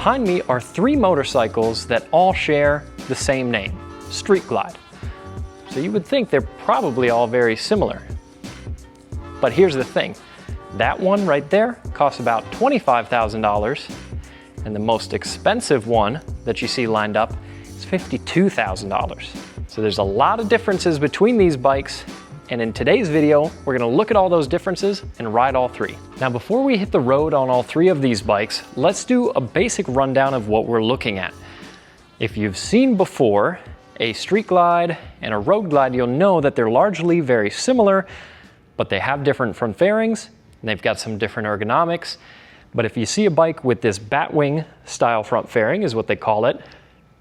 behind me are 3 motorcycles that all share the same name, Street Glide. So you would think they're probably all very similar. But here's the thing, that one right there costs about $25,000, and the most expensive one that you see lined up is $52,000. So there's a lot of differences between these bikes, and in today's video, we're gonna look at all those differences and ride all 3. Now, before we hit the road on all 3 of these bikes, let's do a basic rundown of what we're looking at. If you've seen before a Street Glide and a Road Glide, you'll know that they're largely very similar, but they have different front fairings, and they've got some different ergonomics. But if you see a bike with this batwing style front fairing, is what they call it,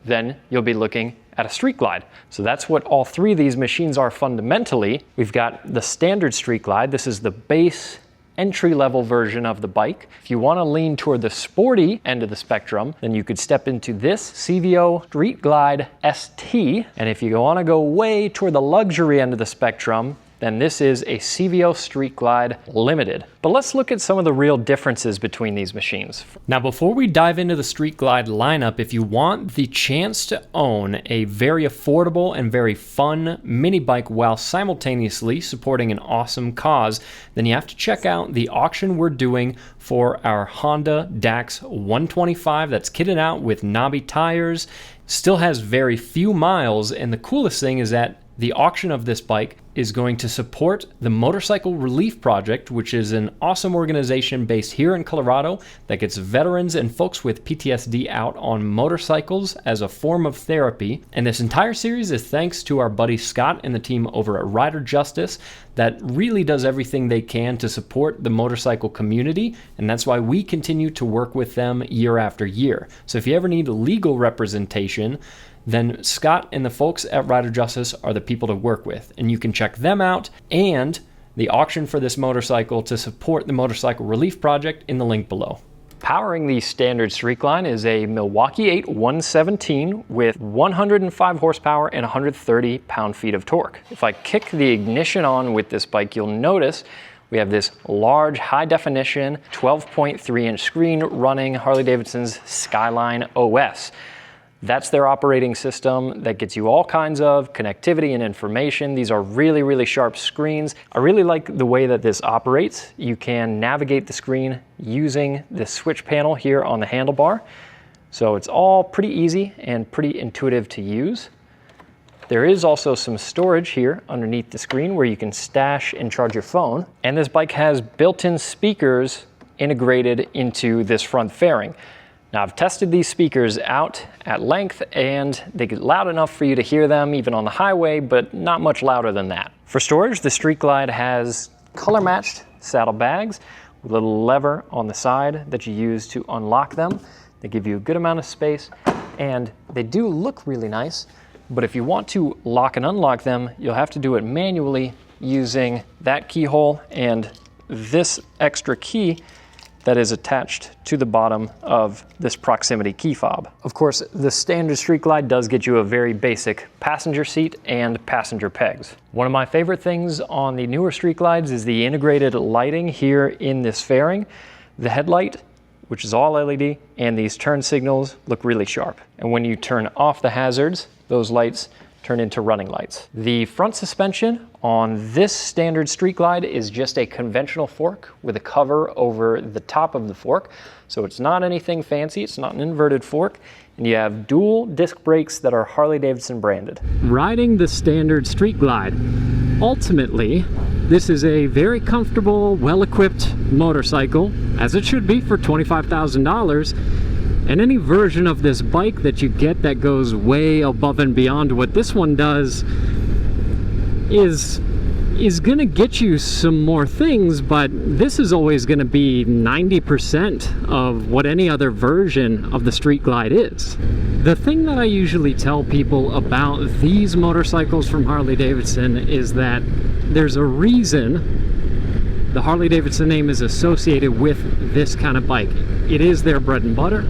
then you'll be looking at a Street Glide. So that's what all 3 of these machines are fundamentally. We've got the standard Street Glide. This is the base entry-level version of the bike. If you want to lean toward the sporty end of the spectrum, then you could step into this CVO Street Glide ST. And if you want to go way toward the luxury end of the spectrum, then this is a CVO Street Glide Limited. But let's look at some of the real differences between these machines. Now, before we dive into the Street Glide lineup, if you want the chance to own a very affordable and very fun mini bike while simultaneously supporting an awesome cause, then you have to check out the auction we're doing for our Honda Dax 125 that's kitted out with knobby tires, still has very few miles, and the coolest thing is that the auction of this bike is going to support the Motorcycle Relief Project, which is an awesome organization based here in Colorado that gets veterans and folks with PTSD out on motorcycles as a form of therapy. And this entire series is thanks to our buddy Scott and the team over at Rider Justice that really does everything they can to support the motorcycle community, and that's why we continue to work with them year after year. So if you ever need legal representation, then Scott and the folks at Rider Justice are the people to work with. And you can check them out and the auction for this motorcycle to support the Motorcycle Relief Project in the link below. Powering the standard Street Glide is a Milwaukee 8 117 with 105 horsepower and 130 pound-feet of torque. If I kick the ignition on with this bike, you'll notice we have this large high-definition 12.3-inch screen running Harley-Davidson's Skyline OS. That's their operating system that gets you all kinds of connectivity and information. These are really, really sharp screens. I really like the way that this operates. You can navigate the screen using the switch panel here on the handlebar. So it's all pretty easy and pretty intuitive to use. There is also some storage here underneath the screen where you can stash and charge your phone. And this bike has built-in speakers integrated into this front fairing. Now, I've tested these speakers out at length and they get loud enough for you to hear them even on the highway, but not much louder than that. For storage, the Street Glide has color-matched saddlebags with a little lever on the side that you use to unlock them. They give you a good amount of space and they do look really nice, but if you want to lock and unlock them, you'll have to do it manually using that keyhole and this extra key that is attached to the bottom of this proximity key fob. Of course, the standard Street Glide does get you a very basic passenger seat and passenger pegs. One of my favorite things on the newer Street Glides is the integrated lighting here in this fairing. The headlight, which is all LED, and these turn signals look really sharp. And when you turn off the hazards, those lights turn into running lights. The front suspension on this standard Street Glide is just a conventional fork with a cover over the top of the fork. So it's not anything fancy, it's not an inverted fork, and you have dual disc brakes that are Harley-Davidson branded. Riding the standard Street Glide, ultimately, this is a very comfortable, well-equipped motorcycle, as it should be for $25,000. And any version of this bike that you get that goes way above and beyond what this one does is gonna get you some more things, but this is always gonna be 90% of what any other version of the Street Glide is. The thing that I usually tell people about these motorcycles from Harley-Davidson is that there's a reason the Harley-Davidson name is associated with this kind of bike. It is their bread and butter,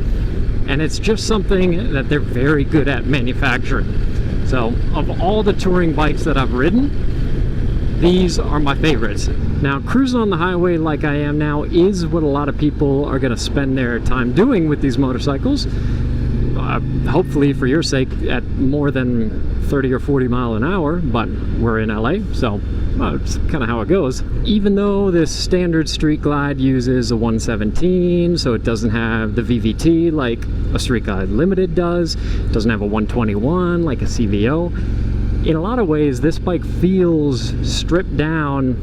and it's just something that they're very good at manufacturing. So of all the touring bikes that I've ridden, These are my favorites. Now, cruising on the highway like I am now is what a lot of people are going to spend their time doing with these motorcycles. Hopefully for your sake at more than 30 or 40 mile an hour, but we're in LA, so it's kind of how it goes. Even though this standard Street Glide uses a 117, so it doesn't have the VVT like a Street Glide Limited does, it doesn't have a 121 like a CVO. In a lot of ways, this bike feels stripped down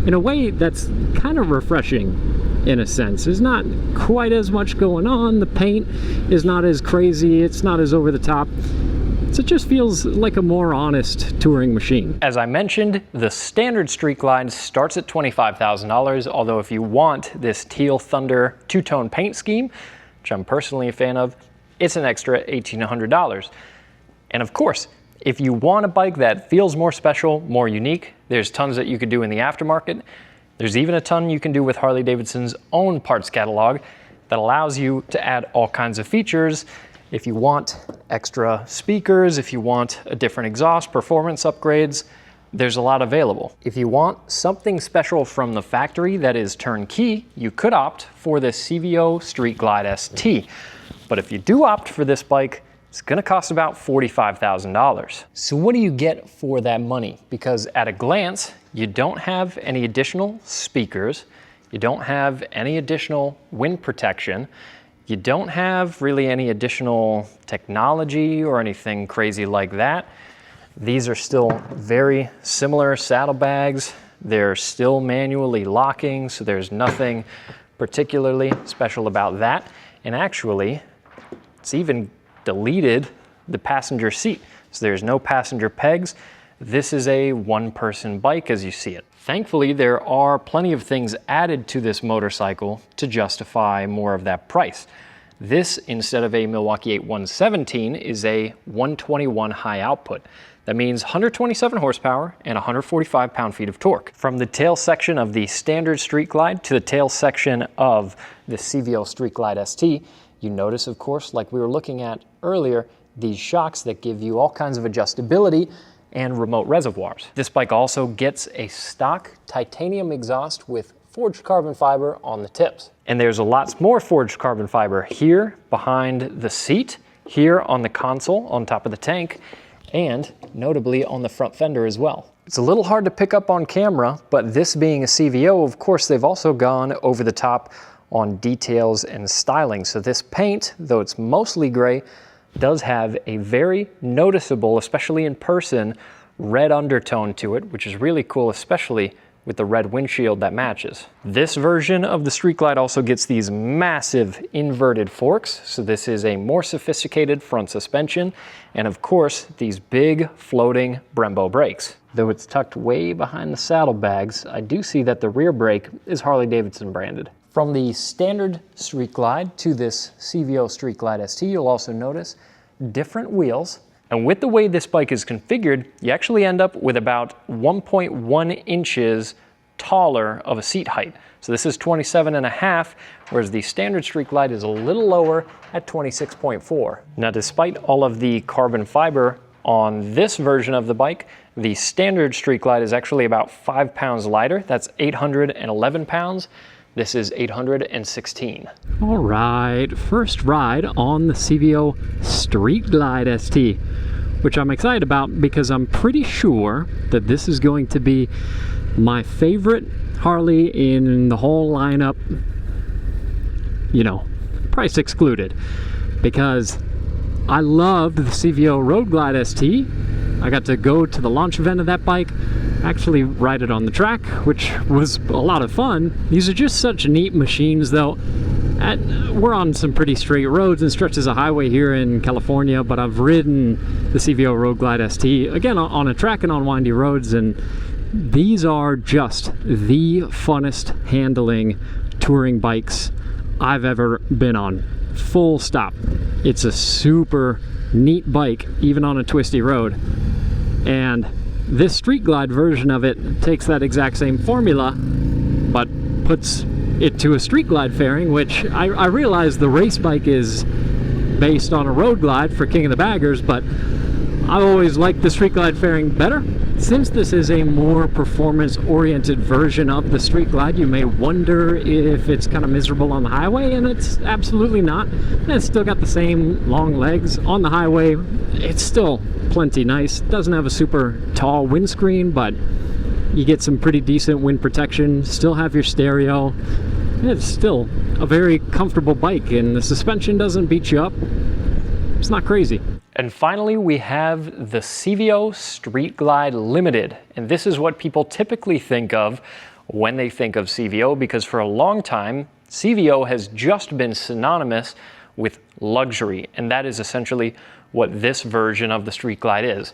in a way that's kind of refreshing. In a sense, there's not quite as much going on. The paint is not as crazy, it's not as over the top. So it just feels like a more honest touring machine. As I mentioned, the standard Street Glide starts at $25,000, although if you want this Teal Thunder two-tone paint scheme, which I'm personally a fan of, it's an extra $1,800. And of course, if you want a bike that feels more special, more unique, there's tons that you could do in the aftermarket. There's even a ton you can do with Harley-Davidson's own parts catalog that allows you to add all kinds of features. If you want extra speakers, if you want a different exhaust, performance upgrades, there's a lot available. If you want something special from the factory that is turnkey, you could opt for the CVO Street Glide ST. But if you do opt for this bike, it's gonna cost about $45,000. So what do you get for that money? Because at a glance, you don't have any additional speakers, you don't have any additional wind protection, you don't have really any additional technology or anything crazy like that. These are still very similar saddlebags. They're still manually locking, so there's nothing particularly special about that. And actually, it's even deleted the passenger seat. So there's no passenger pegs. This is a one-person bike as you see it. Thankfully, there are plenty of things added to this motorcycle to justify more of that price. This, instead of a Milwaukee 8 117, is a 121 high output. That means 127 horsepower and 145 pound-feet of torque. From the tail section of the standard Street Glide to the tail section of the CVO Street Glide ST, you notice, of course, like we were looking at earlier, these shocks that give you all kinds of adjustability and remote reservoirs. This bike also gets a stock titanium exhaust with forged carbon fiber on the tips. And there's a lot more forged carbon fiber here behind the seat, here on the console, on top of the tank, and notably on the front fender as well. It's a little hard to pick up on camera, but this being a CVO, of course, they've also gone over the top on details and styling. So this paint, though it's mostly gray, does have a very noticeable, especially in person, red undertone to it, which is really cool, especially with the red windshield that matches. This version of the Street Glide also gets these massive inverted forks. So this is a more sophisticated front suspension. And of course, these big floating Brembo brakes. Though it's tucked way behind the saddlebags, I do see that the rear brake is Harley-Davidson branded. From the standard Street Glide to this CVO Street Glide ST, you'll also notice different wheels. And with the way this bike is configured, you actually end up with about 1.1 inches taller of a seat height. So this is 27.5, whereas the standard Street Glide is a little lower at 26.4. Now, despite all of the carbon fiber on this version of the bike, the standard Street Glide is actually about 5 pounds lighter. That's 811 pounds. This is 816. All right, first ride on the CVO Street Glide ST, which I'm excited about because I'm pretty sure that this is going to be my favorite Harley in the whole lineup, you know, price excluded, because I loved the CVO Road Glide ST. I got to go to the launch event of that bike, actually ride it on the track, which was a lot of fun. These are just such neat machines, though. We're on some pretty straight roads and stretches of highway here in California, but I've ridden the CVO Road Glide ST, again, on a track and on windy roads, and these are just the funnest handling touring bikes I've ever been on. Full stop. It's a super neat bike, even on a twisty road. And this Street Glide version of it takes that exact same formula, but puts it to a Street Glide fairing, which I realize the race bike is based on a Road Glide for King of the Baggers, but I always liked the Street Glide fairing better. Since this is a more performance-oriented version of the Street Glide, you may wonder if it's kind of miserable on the highway, and it's absolutely not. And it's still got the same long legs on the highway. It's still plenty nice. It doesn't have a super tall windscreen, but you get some pretty decent wind protection. Still have your stereo. It's still a very comfortable bike, and the suspension doesn't beat you up. It's not crazy. And finally, we have the CVO Street Glide Limited. And this is what people typically think of when they think of CVO, because for a long time, CVO has just been synonymous with luxury. And that is essentially what this version of the Street Glide is.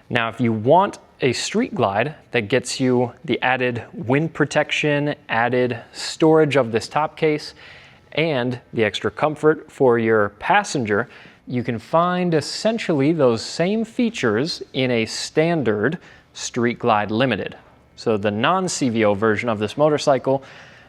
Now, if you want a Street Glide that gets you the added wind protection, added storage of this top case, and the extra comfort for your passenger, you can find essentially those same features in a standard Street Glide Limited. So the non-CVO version of this motorcycle,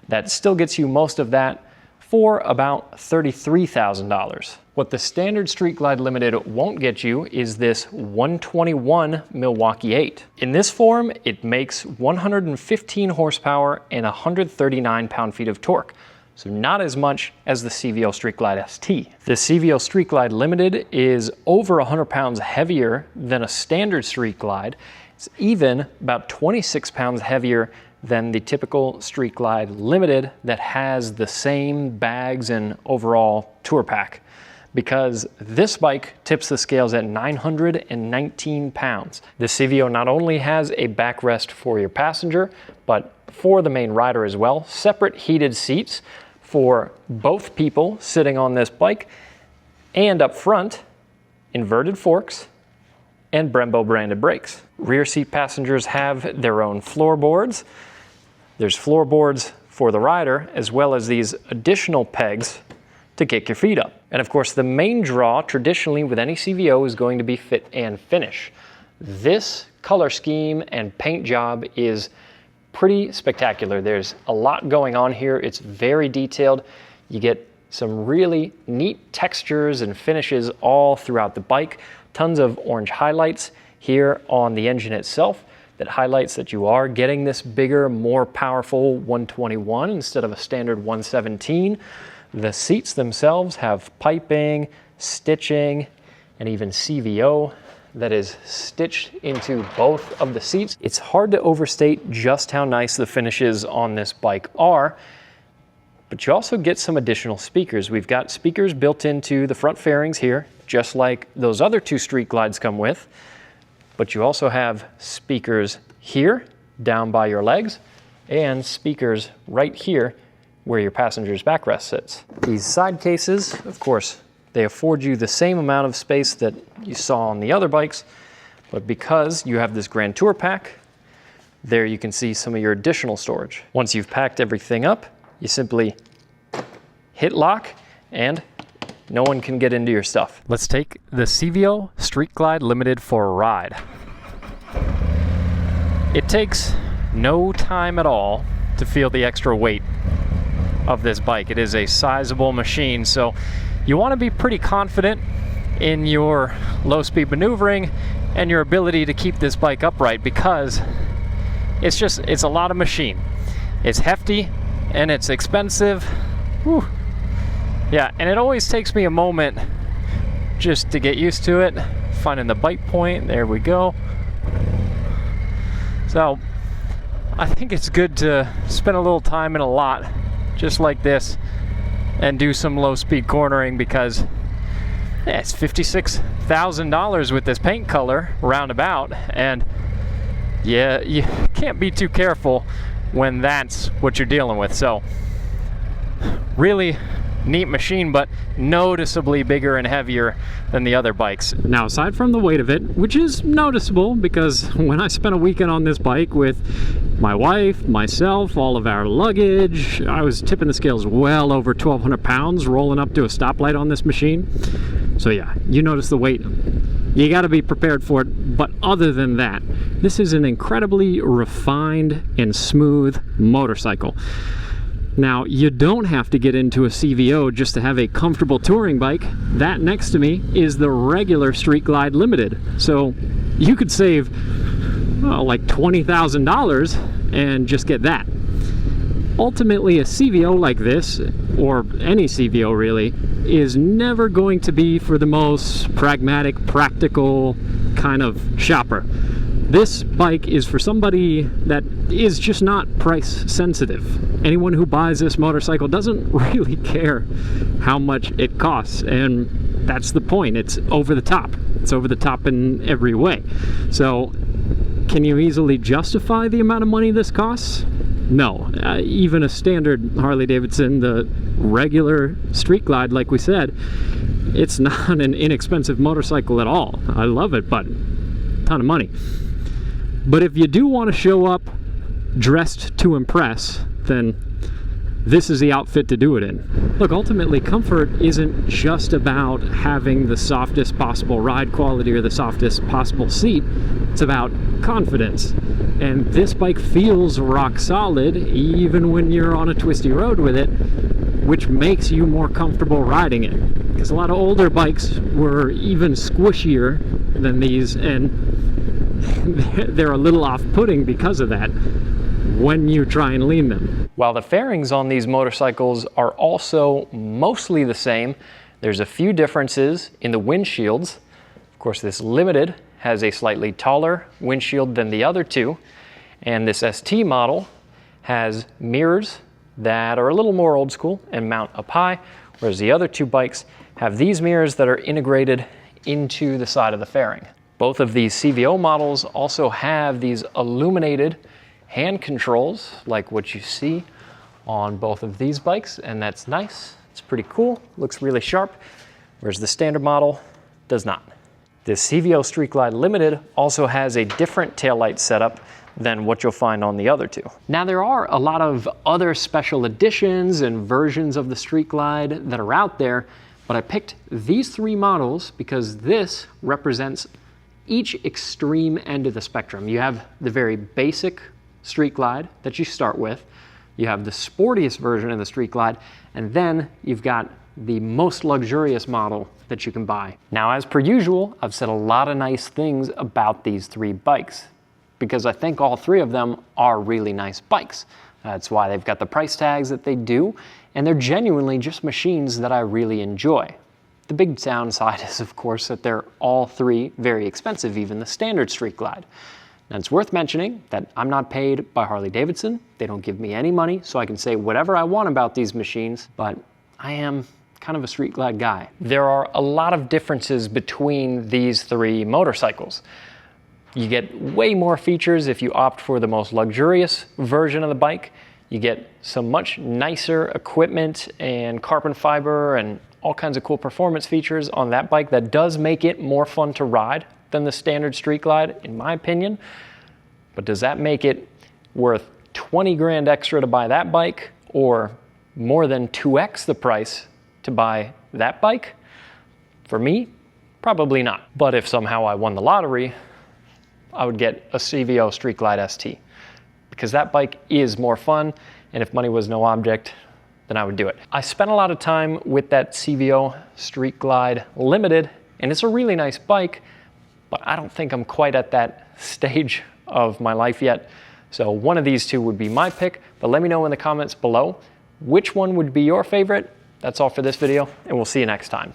that still gets you most of that for about $33,000. What the standard Street Glide Limited won't get you is this 121 Milwaukee 8. In this form, it makes 115 horsepower and 139 pound-feet of torque. So not as much as the CVO Street Glide ST. The CVO Street Glide Limited is over 100 pounds heavier than a standard Street Glide. It's even about 26 pounds heavier than the typical Street Glide Limited that has the same bags and overall tour pack, because this bike tips the scales at 919 pounds. The CVO not only has a backrest for your passenger, but for the main rider as well, separate heated seats for both people sitting on this bike, and up front, inverted forks and Brembo branded brakes. Rear seat passengers have their own floorboards. There's floorboards for the rider, as well as these additional pegs to kick your feet up. And of course, the main draw traditionally with any CVO is going to be fit and finish. This color scheme and paint job is pretty spectacular. There's a lot going on here. It's very detailed. You get some really neat textures and finishes all throughout the bike. Tons of orange highlights here on the engine itself that highlights that you are getting this bigger, more powerful 121 instead of a standard 117. The seats themselves have piping, stitching, and even CVO that is stitched into both of the seats. It's hard to overstate just how nice the finishes on this bike are, but you also get some additional speakers. We've got speakers built into the front fairings here, just like those other two Street Glides come with, but you also have speakers here, down by your legs, and speakers right here where your passenger's backrest sits. These side cases, of course, they afford you the same amount of space that you saw on the other bikes, but because you have this Grand Tour pack, there you can see some of your additional storage. Once you've packed everything up, you simply hit lock and no one can get into your stuff. Let's take the CVO Street Glide Limited for a ride. It takes no time at all to feel the extra weight of this bike. It is a sizable machine, so you want to be pretty confident in your low-speed maneuvering and your ability to keep this bike upright, because it's a lot of machine. It's hefty and it's expensive. Whew. Yeah, and it always takes me a moment just to get used to it. Finding the bite point, there we go. So I think it's good to spend a little time in a lot just like this and do some low-speed cornering, because it's $56,000 with this paint color roundabout, and yeah, you can't be too careful when that's what you're dealing with. So really neat machine, but noticeably bigger and heavier than the other bikes. Now, aside from the weight of it, which is noticeable, because when I spent a weekend on this bike with my wife, myself, all of our luggage, I was tipping the scales well over 1,200 pounds rolling up to a stoplight on this machine. So yeah, you notice the weight. You got to be prepared for it, but other than that, this is an incredibly refined and smooth motorcycle. Now, you don't have to get into a CVO just to have a comfortable touring bike. That next to me is the regular Street Glide Limited. So you could save like $20,000 and just get that. Ultimately, a CVO like this, or any CVO really, is never going to be for the most pragmatic, practical kind of shopper. This bike is for somebody that is just not price sensitive. Anyone who buys this motorcycle doesn't really care how much it costs, and that's the point. It's over the top. It's over the top in every way. So, can you easily justify the amount of money this costs? No. Even a standard Harley-Davidson, the regular Street Glide, like we said, it's not an inexpensive motorcycle at all. I love it, but a ton of money. But if you do want to show up dressed to impress, then this is the outfit to do it in. Look, ultimately, comfort isn't just about having the softest possible ride quality or the softest possible seat. It's about confidence. And this bike feels rock solid even when you're on a twisty road with it, which makes you more comfortable riding it. Because a lot of older bikes were even squishier than these, and they're a little off-putting because of that when you try and lean them. While the fairings on these motorcycles are also mostly the same, there's a few differences in the windshields. Of course, this Limited has a slightly taller windshield than the other two, and this ST model has mirrors that are a little more old school and mount up high, whereas the other two bikes have these mirrors that are integrated into the side of the fairing. Both of these CVO models also have these illuminated hand controls like what you see on both of these bikes, and that's nice. It's pretty cool, looks really sharp, whereas the standard model does not. This CVO Street Glide Limited also has a different taillight setup than what you'll find on the other two. Now, there are a lot of other special editions and versions of the Street Glide that are out there, but I picked these three models because this represents each extreme end of the spectrum. You have the very basic Street Glide that you start with, you have the sportiest version of the Street Glide, and then you've got the most luxurious model that you can buy. Now, as per usual, I've said a lot of nice things about these three bikes because I think all three of them are really nice bikes. That's why they've got the price tags that they do, and they're genuinely just machines that I really enjoy. The big downside is, of course, that they're all three very expensive, even the standard Street Glide. And it's worth mentioning that I'm not paid by Harley-Davidson. They don't give me any money, so I can say whatever I want about these machines, but I am kind of a Street Glide guy. There are a lot of differences between these three motorcycles. You get way more features if you opt for the most luxurious version of the bike. You get some much nicer equipment and carbon fiber and all kinds of cool performance features on that bike that does make it more fun to ride than the standard Street Glide, in my opinion. But does that make it worth 20 grand extra to buy that bike, or more than 2x the price to buy that bike? For me, probably not. But if somehow I won the lottery, I would get a CVO Street Glide ST, because that bike is more fun, and if money was no object, then I would do it. I spent a lot of time with that CVO Street Glide Limited, and it's a really nice bike, but I don't think I'm quite at that stage of my life yet. So one of these two would be my pick, but let me know in the comments below which one would be your favorite. That's all for this video, and we'll see you next time.